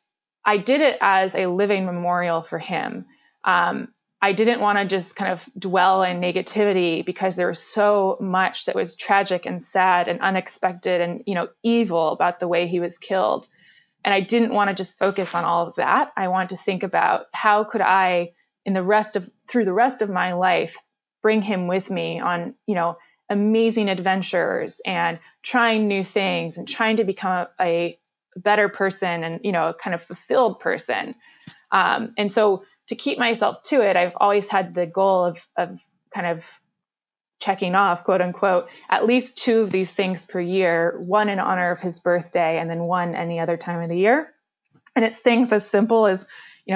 Speaker 3: I did it as a living memorial for him. I didn't want to just kind of dwell in negativity, because there was so much that was tragic and sad and unexpected and, evil about the way he was killed. And I didn't want to just focus on all of that. I wanted to think about how could I, through the rest of my life, bring him with me on, amazing adventures and trying new things and trying to become a better person and, a kind of fulfilled person. And so to keep myself to it, I've always had the goal of kind of checking off, quote unquote, at least 2 of these things per year, one in honor of his birthday and then one any other time of the year. And it's things as simple as,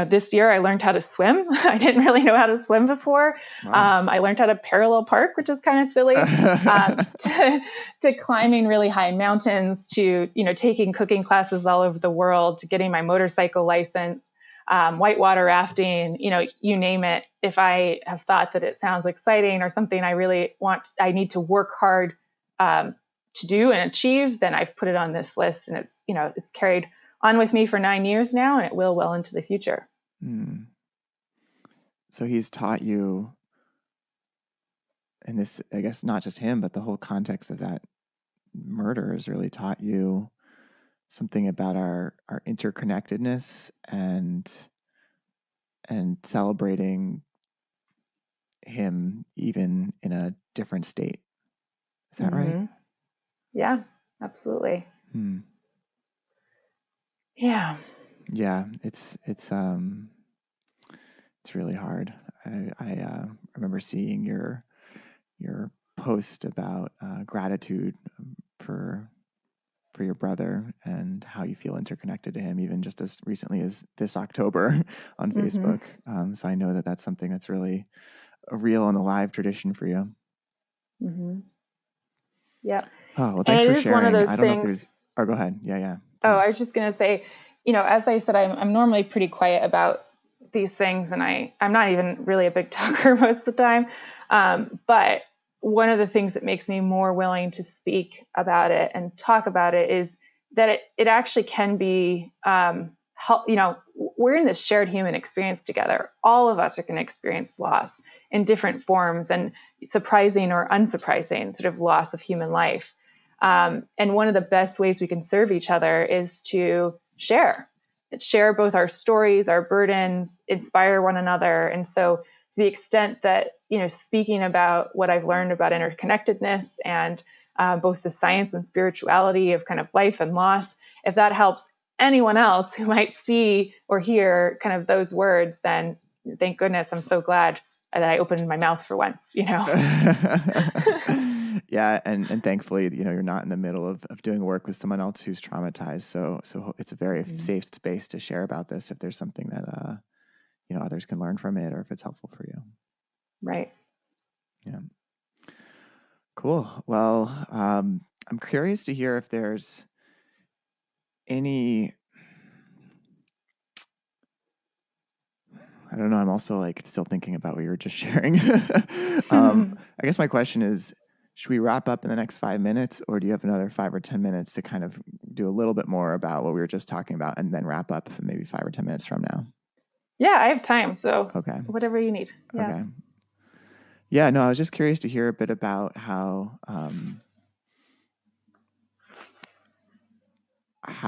Speaker 3: this year I learned how to swim. I didn't really know how to swim before. Wow. I learned how to parallel park, which is kind of silly, to climbing really high mountains, to, taking cooking classes all over the world, to getting my motorcycle license, whitewater rafting, you name it. If I have thought that it sounds exciting or something I need to work hard to do and achieve, then I've put it on this list, and it's carried on with me for 9 years now, and it will well into the future.
Speaker 2: So he's taught you, and this, I guess, not just him, but the whole context of that murder has really taught you something about our interconnectedness and celebrating him even in a different state. Is that right?
Speaker 3: Yeah, absolutely. Yeah.
Speaker 2: Yeah, it's really hard. I remember seeing your post about gratitude for your brother and how you feel interconnected to him, even just as recently as this October on Facebook. So I know that that's something that's really a real and alive tradition for you.
Speaker 3: Yeah.
Speaker 2: Oh, well, thanks for sharing.
Speaker 3: One of those
Speaker 2: I don't
Speaker 3: things...
Speaker 2: know if there's... Oh, go ahead. Yeah.
Speaker 3: Oh, I was just going to say, as I said, I'm normally pretty quiet about these things, and I'm not even really a big talker most of the time. But one of the things that makes me more willing to speak about it and talk about it is that it actually can be we're in this shared human experience together. All of us are going to experience loss in different forms, and surprising or unsurprising sort of loss of human life. And one of the best ways we can serve each other is to share both our stories, our burdens, inspire one another. And so to the extent that, speaking about what I've learned about interconnectedness and both the science and spirituality of kind of life and loss, if that helps anyone else who might see or hear kind of those words, then thank goodness, I'm so glad that I opened my mouth for once,
Speaker 2: Yeah. And thankfully, you're not in the middle of doing work with someone else who's traumatized. So it's a very safe space to share about this if there's something that, others can learn from it, or if it's helpful for you.
Speaker 3: Right.
Speaker 2: Yeah. Cool. Well, I'm curious to hear if there's any, I don't know. I'm also still thinking about what you were just sharing. I guess my question is, should we wrap up in the next 5 minutes, or do you have another 5 or 10 minutes to kind of do a little bit more about what we were just talking about, and then wrap up maybe 5 or 10 minutes from now?
Speaker 3: Yeah, I have time. So
Speaker 2: okay.
Speaker 3: Whatever you need. Yeah.
Speaker 2: Okay. Yeah, no, I was just curious to hear a bit about how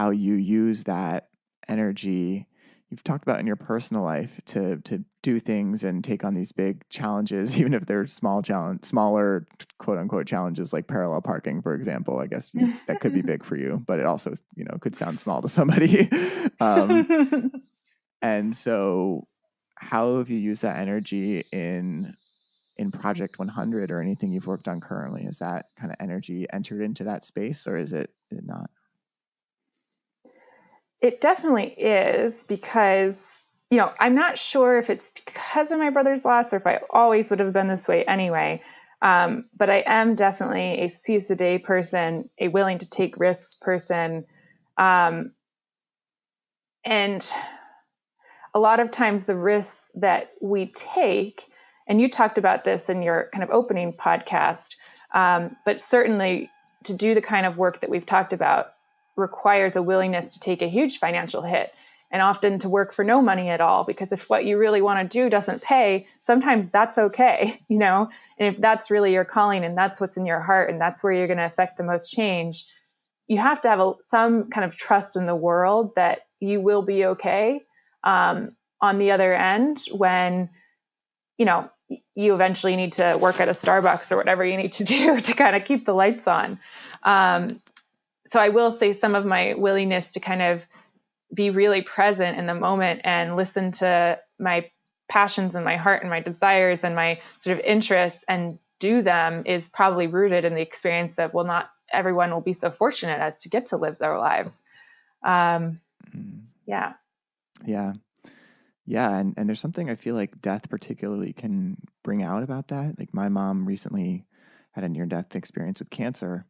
Speaker 2: you use that energy you've talked about in your personal life to do things and take on these big challenges, even if they're smaller quote unquote challenges, like parallel parking, for example. I guess that could be big for you, but it also, could sound small to somebody. And so how have you used that energy in Project 100 or anything you've worked on currently? Is that kind of energy entered into that space, or is it not?
Speaker 3: It definitely is, because, I'm not sure if it's because of my brother's loss or if I always would have been this way anyway. But I am definitely a seize the day person, a willing to take risks person. And a lot of times the risks that we take, and you talked about this in your kind of opening podcast, but certainly to do the kind of work that we've talked about requires a willingness to take a huge financial hit, and often to work for no money at all, because if what you really want to do doesn't pay, sometimes that's okay, and if that's really your calling and that's what's in your heart and that's where you're going to affect the most change, you have to have some kind of trust in the world that you will be okay on the other end when, you eventually need to work at a Starbucks or whatever you need to do to kind of keep the lights on. So I will say some of my willingness to kind of be really present in the moment and listen to my passions and my heart and my desires and my sort of interests and do them is probably rooted in the experience of, well, not everyone will be so fortunate as to get to live their lives. Yeah.
Speaker 2: Yeah. Yeah. And there's something I feel like death particularly can bring out about that. Like my mom recently had a near-death experience with cancer,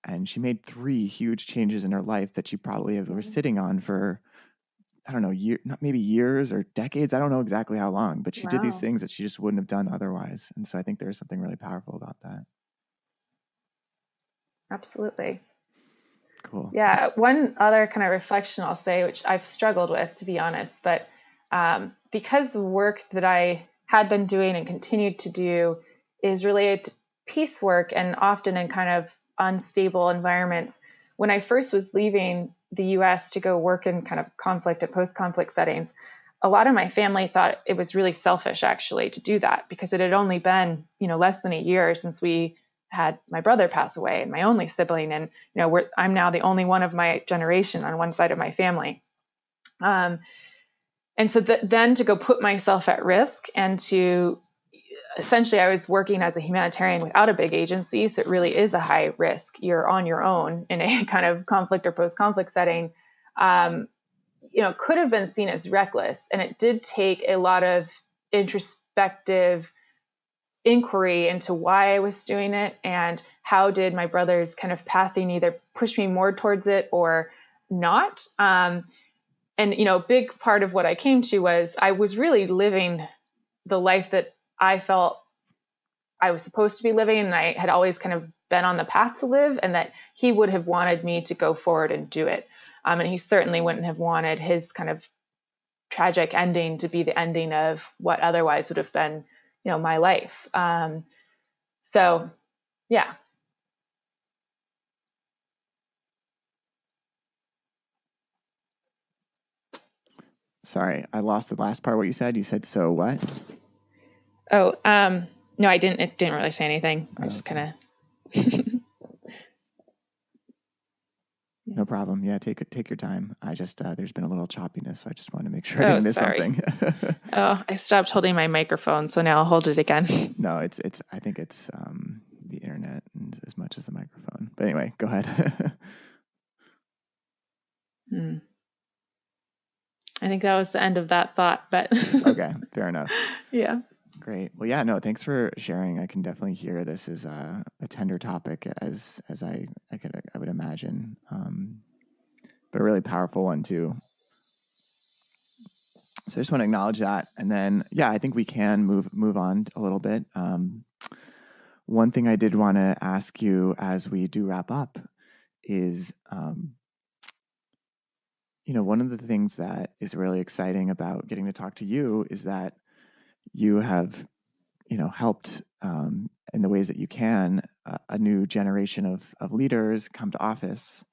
Speaker 2: and she made 3 huge changes in her life that she probably was sitting on for, I don't know, not maybe years or decades. I don't know exactly how long, but she did these things that she just wouldn't have done otherwise. And so I think there's something really powerful about that.
Speaker 3: Absolutely.
Speaker 2: Cool.
Speaker 3: Yeah. One other kind of reflection I'll say, which I've struggled with, to be honest, but because the work that I had been doing and continued to do is related to peace work and often in kind of unstable environments. When I first was leaving the US to go work in kind of conflict and post-conflict settings, a lot of my family thought it was really selfish actually to do that, because it had only been, less than a year since we had my brother pass away and my only sibling. And, I'm now the only one of my generation on one side of my family. And so then to go put myself at risk, and to essentially, I was working as a humanitarian without a big agency. So it really is a high risk. You're on your own in a kind of conflict or post-conflict setting, could have been seen as reckless. And it did take a lot of introspective inquiry into why I was doing it, and how did my brother's kind of passing either push me more towards it or not. And, a big part of what I came to was I was really living the life that I felt I was supposed to be living, and I had always kind of been on the path to live, and that he would have wanted me to go forward and do it. And he certainly wouldn't have wanted his kind of tragic ending to be the ending of what otherwise would have been, my life. So, yeah.
Speaker 2: Sorry, I lost the last part. What you said? You said, so what?
Speaker 3: Oh, no, I didn't. It didn't really say anything. I just kind of.
Speaker 2: No problem. Yeah, take your time. I just there's been a little choppiness, so I just wanted to make sure I didn't miss something.
Speaker 3: I stopped holding my microphone, so now I'll hold it again.
Speaker 2: No, it's. I think it's the internet as much as the microphone. But anyway, go ahead.
Speaker 3: I think that was the end of that thought, but
Speaker 2: okay, fair enough.
Speaker 3: Yeah.
Speaker 2: Great. Well, yeah, no, thanks for sharing. I can definitely hear this is a tender topic as I would imagine, but a really powerful one too. So I just want to acknowledge that, and then I think we can move on a little bit. One thing I did want to ask you as we do wrap up is, one of the things that is really exciting about getting to talk to you is that you have helped in the ways that you can a new generation of leaders come to office,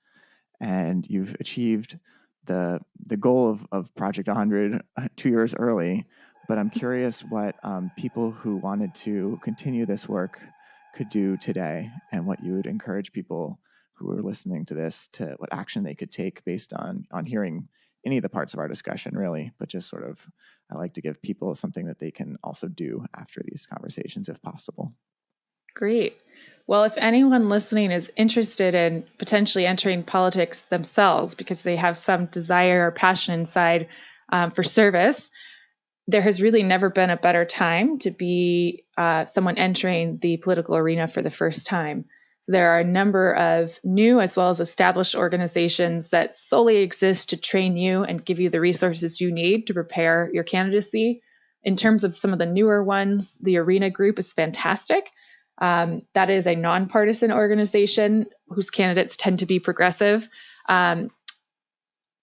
Speaker 2: and you've achieved the goal of Project 100 2 years early. But I'm curious what people who wanted to continue this work could do today, and what you would encourage people who are listening to this to what action they could take based on hearing any of the parts of our discussion, really, but just sort of, I like to give people something that they can also do after these conversations, if possible.
Speaker 3: Great. Well, if anyone listening is interested in potentially entering politics themselves because they have some desire or passion inside for service, there has really never been a better time to be someone entering the political arena for the first time. So there are a number of new as well as established organizations that solely exist to train you and give you the resources you need to prepare your candidacy. In terms of some of the newer ones, the Arena Group is fantastic. That is a nonpartisan organization whose candidates tend to be progressive.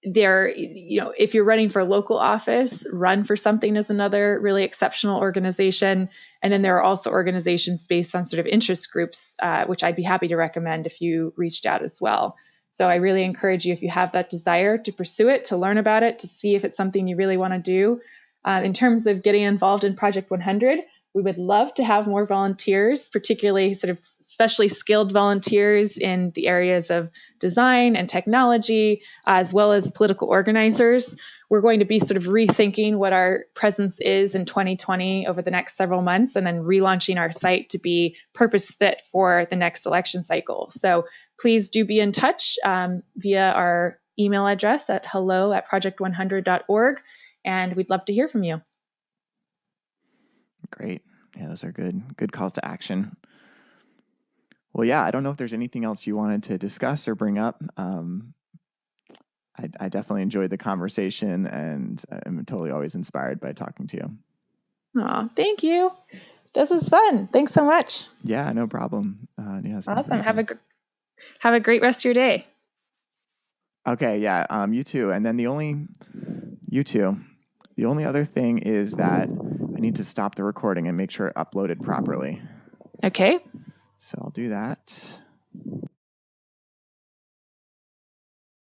Speaker 3: If you're running for local office, Run for Something is another really exceptional organization. And then there are also organizations based on sort of interest groups, which I'd be happy to recommend if you reached out as well. So I really encourage you, if you have that desire, to pursue it, to learn about it, to see if it's something you really want to do. In terms of getting involved in Project 100, we would love to have more volunteers, particularly sort of especially skilled volunteers in the areas of design and technology, as well as political organizers. We're going to be sort of rethinking what our presence is in 2020 over the next several months, and then relaunching our site to be purpose fit for the next election cycle. So please do be in touch via our email address at hello@project100.org, and we'd love to hear from you.
Speaker 2: Great. Yeah, those are good calls to action. Well, yeah, I don't know if there's anything else you wanted to discuss or bring up. I definitely enjoyed the conversation, and I'm totally always inspired by talking to you.
Speaker 3: Oh, thank you. This was fun. Thanks so much.
Speaker 2: Yeah, no problem.
Speaker 3: Awesome. Have a great rest of your day.
Speaker 2: Okay, yeah, you too. And then the only other thing is that I need to stop the recording and make sure it uploaded properly.
Speaker 3: Okay.
Speaker 2: So I'll do that.